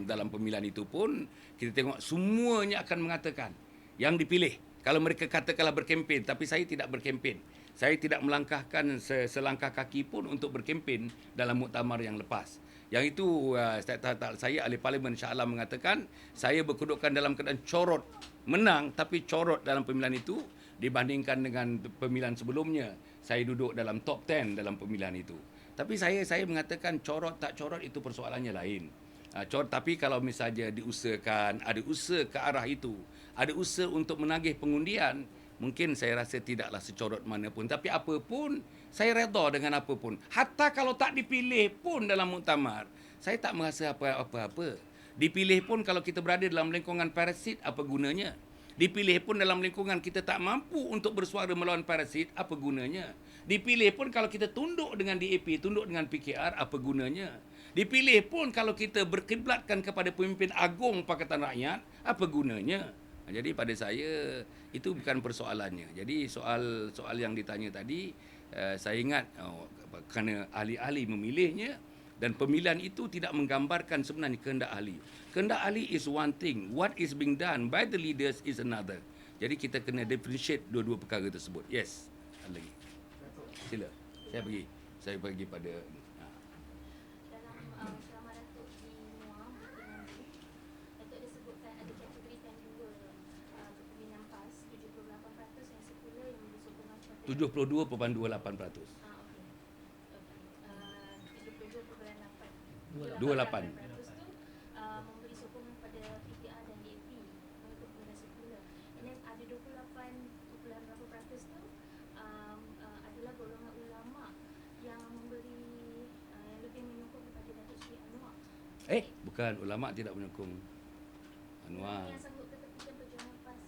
dalam pemilihan itu pun kita tengok semuanya akan mengatakan yang dipilih. Kalau mereka katakanlah berkempen, tapi saya tidak berkempen. Saya tidak melangkahkan selangkah kaki pun untuk berkempen dalam muktamar yang lepas. Yang itu saya ahli parlimen Shah Alam mengatakan saya berkedudukan dalam keadaan corot, menang tapi corot dalam pemilihan itu dibandingkan dengan pemilihan sebelumnya. Saya duduk dalam top 10 dalam pemilihan itu. Tapi saya mengatakan corot tak corot itu persoalannya lain. Tapi kalau misalnya diusahakan, ada usaha ke arah itu, ada usaha untuk menagih pengundian, mungkin saya rasa tidaklah secorot mana pun. Tapi apa pun, saya redha dengan apa pun. Hatta kalau tak dipilih pun dalam muktamar, saya tak merasa apa-apa. Dipilih pun kalau kita berada dalam lingkungan parasit, apa gunanya? Dipilih pun dalam lingkungan kita tak mampu untuk bersuara melawan parasit, apa gunanya? Dipilih pun kalau kita tunduk dengan DAP, tunduk dengan PKR, apa gunanya? Dipilih pun kalau kita berkiblatkan kepada pemimpin agung Pakatan Rakyat, apa gunanya? Jadi pada saya itu bukan persoalannya. Jadi soal yang ditanya tadi, saya ingat kerana ahli-ahli memilihnya dan pemilihan itu tidak menggambarkan sebenarnya kehendak ahli. Kehendak ahli is one thing, what is being done by the leaders is another. Jadi kita kena differentiate dua-dua perkara tersebut. Yes, ada lagi. Sila. Saya pergi pada dalam selama Datuk di MUA dengan Datuk ada sebutkan ada kategorikan dua kepimpinan PAS 78% yang sekular yang memberi sokongan kepada 72.28%. okey. 28. 72.8% tu memberi sokongan kepada PKR dan DAP mengikut pemilihan sekular. And then ada 28.8% tu adalah golongan ulama yang memberi yang lebih menyokong kepada Datuk Seri Anwar. Bukan, ulama tidak menyokong Anwar. Yang sanggup ketepikan perjuangan PAS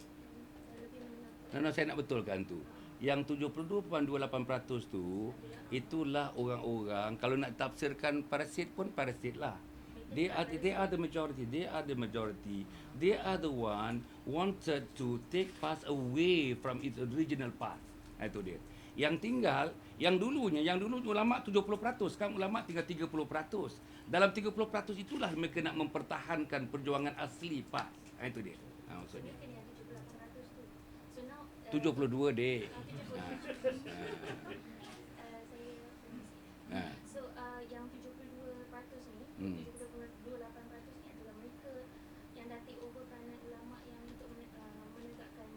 yang lebih menyokong. Saya nak betulkan tu. Yang 72.28% tu, itulah orang-orang, kalau nak tafsirkan parasit pun parasit lah. They are the majority. They are the majority. They are the one wanted to take PAS away from its original path. Itu dia. Yang tinggal, yang dulu ulama 70%, sekarang ulama tinggal 30%. Dalam 30% itulah mereka nak mempertahankan perjuangan asli PAS. Itu dia. Maksudnya. Kan yang 78% tu. So now 72 dek. saya so yang 72% ni 72.8% ni adalah mereka yang dah take over peranan ulama yang untuk menegakkan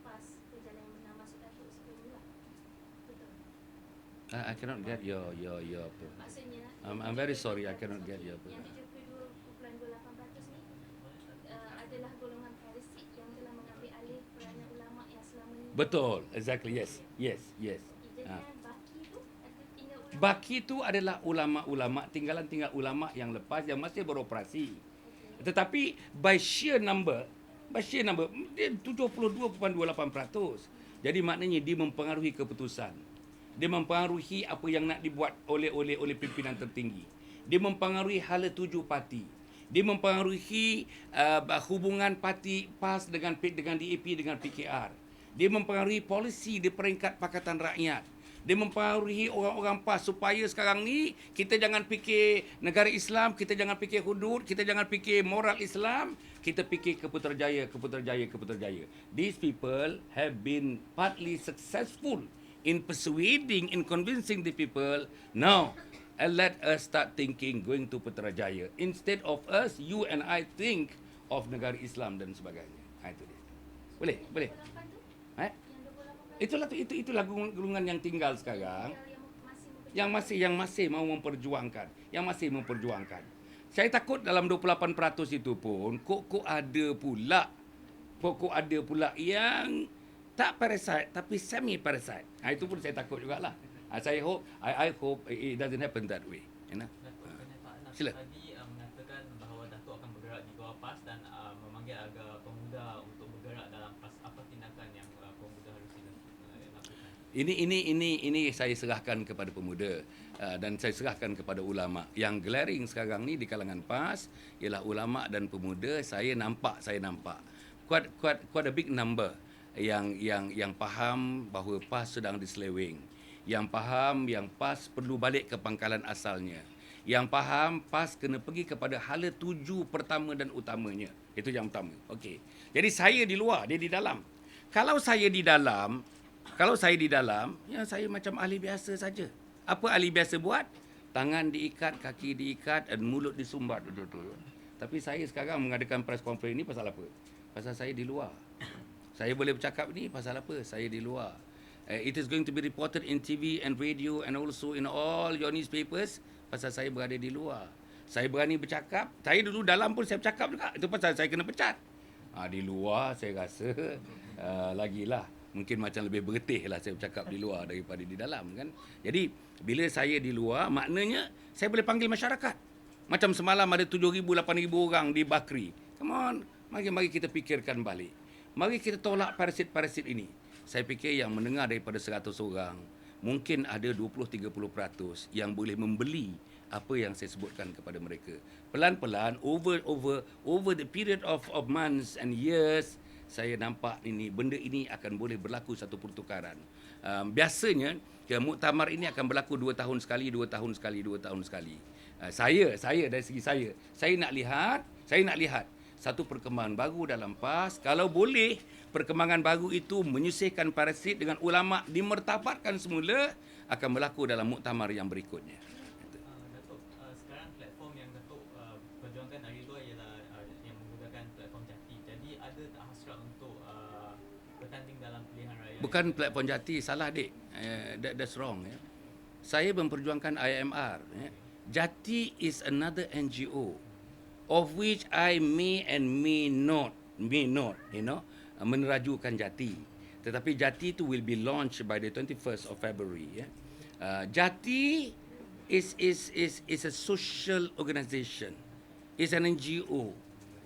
PAS ke jalan yang benar masuk Datuk sebelum lah. Betul. I cannot get your Maksudnya I'm very sorry, I cannot get your yang 72.28% ni adalah golongan parasit yang telah mengambil alih peranan ulama yang selama ni. Betul, exactly, yes. Jadi baki tu ada tinggal ulama. Baki tu adalah ulama-ulama, tinggal ulama yang lepas yang masih beroperasi. Tetapi by sheer number dia 72.28%. Jadi maknanya dia mempengaruhi keputusan. Dia mempengaruhi apa yang nak dibuat oleh pimpinan tertinggi. Dia mempengaruhi hala tuju parti. Dia mempengaruhi hubungan parti PAS dengan DAP dengan PKR. Dia mempengaruhi polisi di peringkat Pakatan Rakyat. Dia mempengaruhi orang-orang PAS supaya sekarang ni kita jangan fikir negara Islam, kita jangan fikir hudud, kita jangan fikir moral Islam, kita fikir ke Putrajaya, ke Putrajaya, ke Putrajaya. These people have been partly successful in persuading, in convincing the people. Now, let us start thinking going to Putrajaya. Instead of us, you and I think of negara Islam dan sebagainya. Itu dia. Boleh? Boleh? 28 tu? Eh? Yang 28 Itulah golongan yang tinggal sekarang. yang masih Yang masih mau memperjuangkan. Yang masih memperjuangkan. Saya takut dalam 28% itu pun kok ada pula yang tak parasite tapi semi parasite. Itu pun saya takut jugalah. I hope it doesn't happen that way. You know? Sila. Tadi mengatakan bahawa Datuk akan bergerak di bawah PAS dan memanggil agar pemuda untuk bergerak dalam PAS. Apa tindakan yang pemuda harus lakukan? Ini saya serahkan kepada pemuda dan saya serahkan kepada ulama. Yang glaring sekarang ni di kalangan PAS ialah ulama dan pemuda. Saya nampak quite a big number yang faham bahawa PAS sedang diseleweng. Yang faham yang PAS perlu balik ke pangkalan asalnya. Yang faham PAS kena pergi kepada hala tuju pertama dan utamanya. Itu yang utama. Okey. Jadi saya di luar, dia di dalam. Kalau saya di dalam, ya saya macam ahli biasa saja. Apa ahli biasa buat? Tangan diikat, kaki diikat dan mulut disumbat betul-betul. Tapi saya sekarang mengadakan press conference ni pasal apa? Pasal saya di luar. Saya boleh bercakap ni pasal apa? Saya di luar. It is going to be reported in TV and radio and also in all your newspapers pasal saya berada di luar. Saya berani bercakap. Saya dulu dalam pun saya bercakap juga. Itu pasal saya kena pecat. Di luar saya rasa lagilah. Mungkin macam lebih bergetih lah saya bercakap di luar daripada di dalam kan. Jadi bila saya di luar maknanya saya boleh panggil masyarakat. Macam semalam ada 7,000, 8,000 orang di Bakri. Come on. Mari kita fikirkan balik. Mari kita tolak parasit-parasit ini. Saya fikir yang mendengar daripada 100 orang, mungkin ada 20-30% yang boleh membeli apa yang saya sebutkan kepada mereka. Pelan-pelan, over the period of months and years, saya nampak benda ini akan boleh berlaku satu pertukaran. Biasanya, muktamar ini akan berlaku 2 tahun sekali. Saya dari segi saya nak lihat satu perkembangan baru dalam PAS. Kalau boleh, perkembangan baru itu menyisihkan parasit dengan ulama dimertabatkan semula akan berlaku dalam muktamar yang berikutnya. Datuk, sekarang platform yang Datuk perjuangkan hari luar ialah yang menggunakan platform Jati. Jadi ada tak hasrat untuk bertanding dalam pilihan raya? Bukan platform Jati, salah dik. That's wrong. Ya. Saya memperjuangkan IMR. Ya. Jati is another NGO of which I may not, menerajukan Jati. Tetapi Jati itu will be launched by the 21st of February. Ya. Jati is a social organisation. Is an NGO.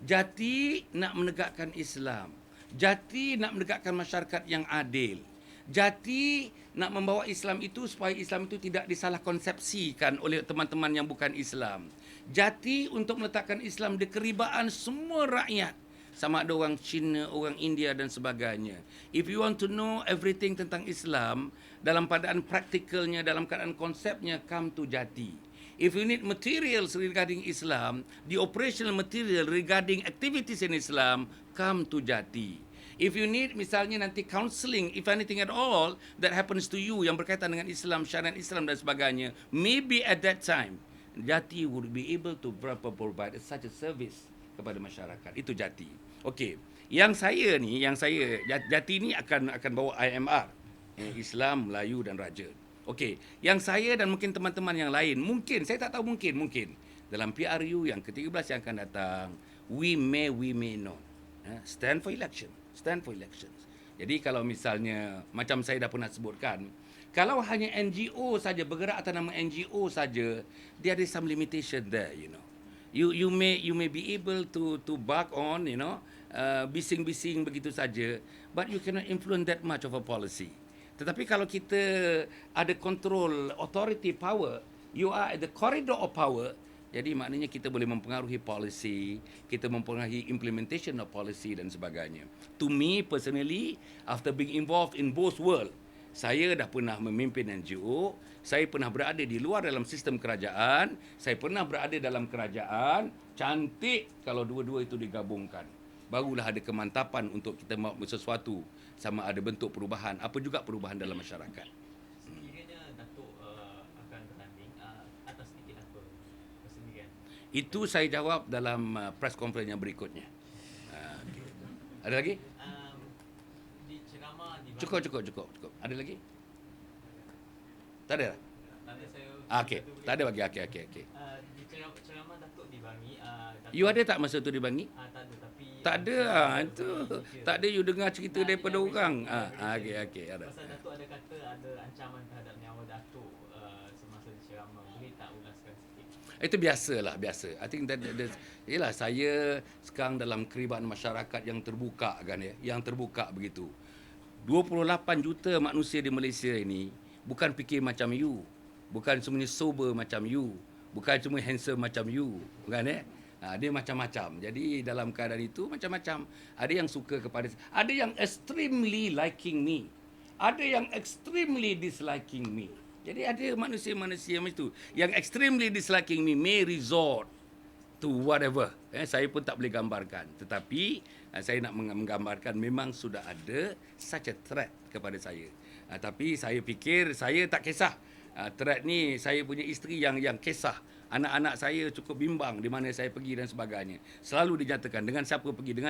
Jati nak menegakkan Islam. Jati nak menegakkan masyarakat yang adil. Jati nak membawa Islam itu supaya Islam itu tidak disalah konsepsikan oleh teman-teman yang bukan Islam. Jati untuk meletakkan Islam di keribaan semua rakyat. Sama ada orang Cina, orang India dan sebagainya. If you want to know everything tentang Islam, dalam keadaan praktikalnya, dalam keadaan konsepnya, come to Jati. If you need materials regarding Islam, the operational material regarding activities in Islam, come to Jati. If you need misalnya nanti counselling, if anything at all that happens to you yang berkaitan dengan Islam, syariat Islam dan sebagainya, maybe at that time, Jati would be able to provide such a service kepada masyarakat. Itu Jati. Okey. Yang saya Jati ni akan bawa IMR, Islam, Melayu dan Raja. Okey. Yang saya dan mungkin teman-teman yang lain, mungkin saya tak tahu mungkin dalam PRU yang ke-13 yang akan datang, we may not stand for elections. Jadi kalau misalnya macam saya dah pernah sebutkan, kalau hanya NGO saja bergerak atas nama NGO saja, there is some limitation there, You may be able to bark on, bising-bising begitu saja, but you cannot influence that much of a policy. Tetapi kalau kita ada control, authority, power, you are at the corridor of power, jadi maknanya kita boleh mempengaruhi policy, kita mempengaruhi implementation of policy dan sebagainya. To me personally, after being involved in both world, Saya dah pernah memimpin NGO, saya pernah berada di luar dalam sistem kerajaan, saya pernah berada dalam kerajaan. Cantik kalau dua-dua itu digabungkan. Barulah ada kemantapan untuk kita buat sesuatu, sama ada bentuk perubahan, apa juga perubahan dalam masyarakat. Sekiranya Datuk akan bertanding, atas tiket apa persendirian? Itu saya jawab dalam press conference yang berikutnya. Okay. Ada lagi? Di ceramah di Cukup. Ada lagi? Tak ada? Tadi saya Okey, tak ada bagi. Okey. di ceramah Datuk di Bangi, Datuk, You ada tak masa tu di Bangi? tak ada, tapi Tak ada. Itu. Tak ada, you dengar cerita daripada orang. Okey, ada. Pasal Datuk ada kata ada ancaman terhadap nyawa Datuk semasa di ceramah. Boleh tak ulaskan sikit? Itu biasa. I think yalah, saya sekarang dalam keribaan masyarakat yang terbuka kan ya, yang terbuka begitu. 28 juta manusia di Malaysia ini bukan fikir macam you, bukan semuanya sober macam you, bukan semua handsome macam you, kan ya? Dia macam-macam. Jadi dalam keadaan itu macam-macam. Ada yang suka kepada, ada yang extremely liking me, ada yang extremely disliking me. Jadi ada manusia-manusia macam itu yang extremely disliking me may resort to whatever. Saya pun tak boleh gambarkan. Tetapi saya nak menggambarkan memang sudah ada such a threat kepada saya. Tapi saya fikir saya tak kisah. Threat ni saya punya isteri yang kisah. Anak-anak saya cukup bimbang di mana saya pergi dan sebagainya. Selalu dinyatakan dengan siapa pergi, dengan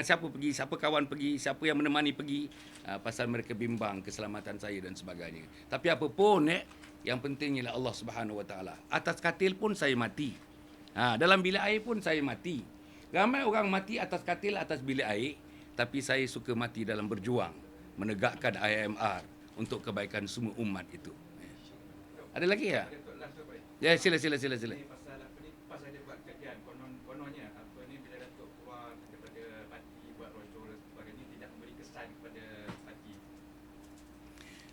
siapa pergi, siapa kawan pergi, siapa yang menemani pergi, pasal mereka bimbang keselamatan saya dan sebagainya. Tapi apapun yang penting ialah Allah Subhanahu Wa Taala. Atas katil pun saya mati. Dalam bilik air pun saya mati. Ramai orang mati atas katil, atas bilik air, tapi saya suka mati dalam berjuang menegakkan IMR untuk kebaikan semua umat itu. Ada lagi ya? Ya, sila. Pasal apa ni, pasal dia buat kajian, kononnya apa ni, bila Datuk keluar daripada parti buat roadshow dan sebagainya, tidak memberi kesan kepada parti.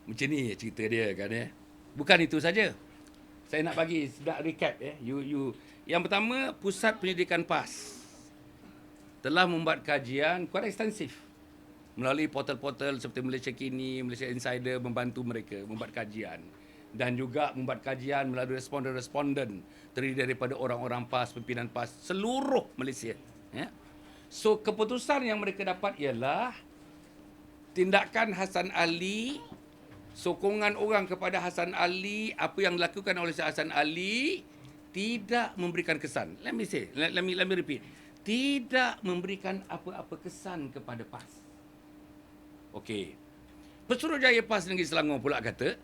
Macam ni cerita dia kan ya. Bukan itu saja. Saya nak bagi sedap recap ya. Yang pertama, Pusat Pendidikan PAS telah membuat kajian kuat ekstensif melalui portal-portal seperti Malaysia Kini, Malaysia Insider, membantu mereka membuat kajian. Dan juga membuat kajian melalui responden-responden terdiri daripada orang-orang PAS, pimpinan PAS seluruh Malaysia. Ya. So, keputusan yang mereka dapat ialah tindakan Hasan Ali, sokongan orang kepada Hasan Ali, apa yang dilakukan oleh Hasan Ali tidak memberikan kesan. Let me repeat. Tidak memberikan apa-apa kesan kepada PAS. Okey. Pesuruhjaya PAS Negeri Selangor pula kata,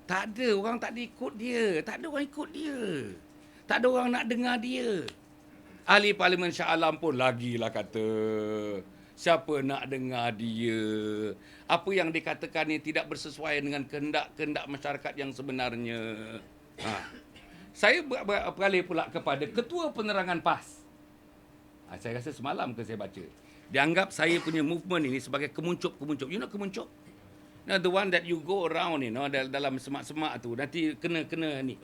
tak ada orang tak ikut dia. Tak ada orang ikut dia. Tak ada orang nak dengar dia. Ahli Parlimen Shah Alam pun lagilah kata, siapa nak dengar dia? Apa yang dikatakan ni tidak bersesuaian dengan kehendak-kehendak masyarakat yang sebenarnya. Saya beralih pula kepada Ketua Penerangan PAS. Saya rasa semalam saya baca. Dianggap saya punya movement ini sebagai kemuncup-kemuncup. You know kemuncup? Now, the one that you go around ni, dalam semak-semak tu, nanti kena ni,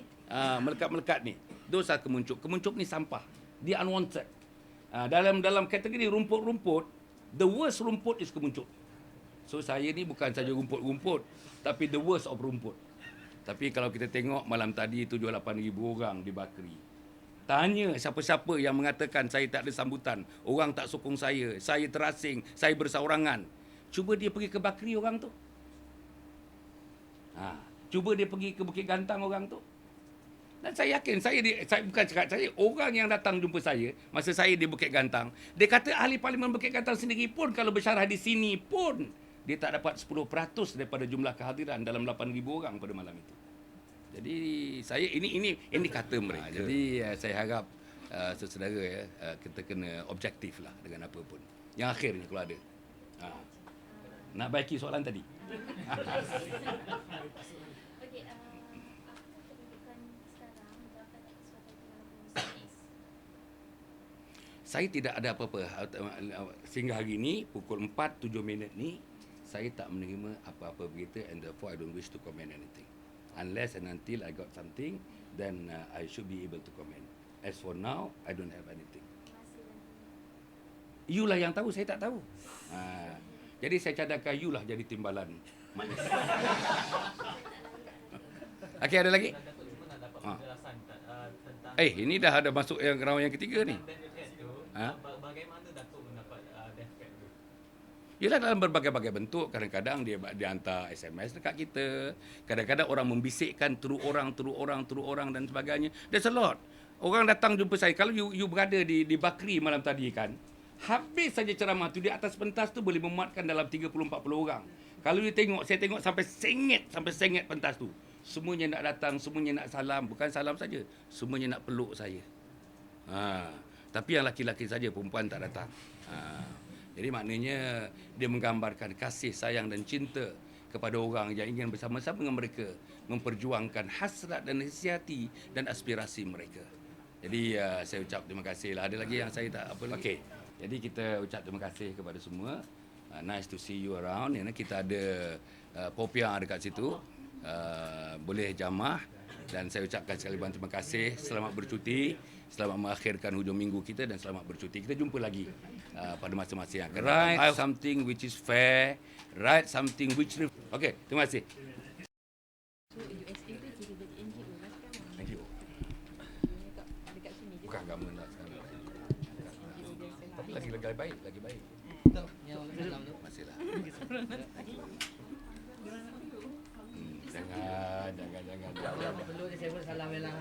melekat-melekat ni. Those are kemuncup. Kemuncup ni sampah. Dia unwanted. Dalam kategori rumput-rumput, the worst rumput is kemuncup. So, saya ni bukan saja rumput-rumput, tapi the worst of rumput. Tapi kalau kita tengok malam tadi 7-8 ribu orang di Bakri. Tanya siapa-siapa yang mengatakan saya tak ada sambutan, orang tak sokong saya terasing, saya berseorangan. Cuba dia pergi ke Bakri orang tu. Cuba dia pergi ke Bukit Gantang orang tu. Dan saya yakin, saya bukan cakap saya, orang yang datang jumpa saya, masa saya di Bukit Gantang, dia kata ahli Parlimen Bukit Gantang sendiri pun kalau bersyarah di sini pun, dia tak dapat 10% daripada jumlah kehadiran dalam 8,000 orang pada malam itu. Jadi saya ini kata mereka. Jadi saya harap saudara kita kena objektif lah dengan apa pun. Yang akhir ni kalau ada. Nak baiki soalan tadi. Okey, apa kedudukan sekarang Daftar Keselamatan Walaupun Servis? Saya tidak ada apa-apa. Sehingga hari ini, pukul 4:07 ni, saya tak menerima apa-apa berita and therefore I don't wish to comment anything. Unless and until I got something, then I should be able to comment. As for now, I don't have anything. You lah yang tahu, saya tak tahu. Jadi saya cadangkan you lah jadi timbalan manis. Okey, ada lagi? Datuk cuma nak dapat Ha. penjelasan tentang Ini dah ada masuk yang round yang ketiga ni. death threat tu. Ha? Bagaimana Datuk mendapat death threat tu? Ialah dalam berbagai-bagai bentuk. Kadang-kadang dia hantar SMS dekat kita. Kadang-kadang orang membisikkan teruk orang dan sebagainya. There's a lot. Orang datang jumpa saya. Kalau you berada di Bakri malam tadi kan, habis saja ceramah tu, di atas pentas tu boleh memuatkan dalam 30-40 orang. Kalau you tengok, saya tengok sampai sengit pentas tu. Semuanya nak datang, semuanya nak salam. Bukan salam saja, semuanya nak peluk saya. Tapi yang laki-laki saja, perempuan tak datang. Jadi maknanya dia menggambarkan kasih, sayang dan cinta kepada orang yang ingin bersama-sama dengan mereka memperjuangkan hasrat dan nasihat dan aspirasi mereka. Jadi saya ucap terima kasih lah. Ada lagi yang saya tak apa lagi? Okey. Jadi kita ucap terima kasih kepada semua. Nice to see you around. Kita ada popiah dekat situ. Boleh jamah. Dan saya ucapkan sekali lagi terima kasih. Selamat bercuti. Selamat mengakhirkan hujung minggu kita dan selamat bercuti. Kita jumpa lagi pada masa-masa yang akan. Write something which is fair. Write something which... Okey, terima kasih. So USA tu jadi NGO lah sekarang. Thank you. Dekat sini je. Bukan government lah sekarang. Tapi lagi baik, lagi baik. Yang salam tu. Masih lah. Jangan. Peluk dia, saya pun salam je lah.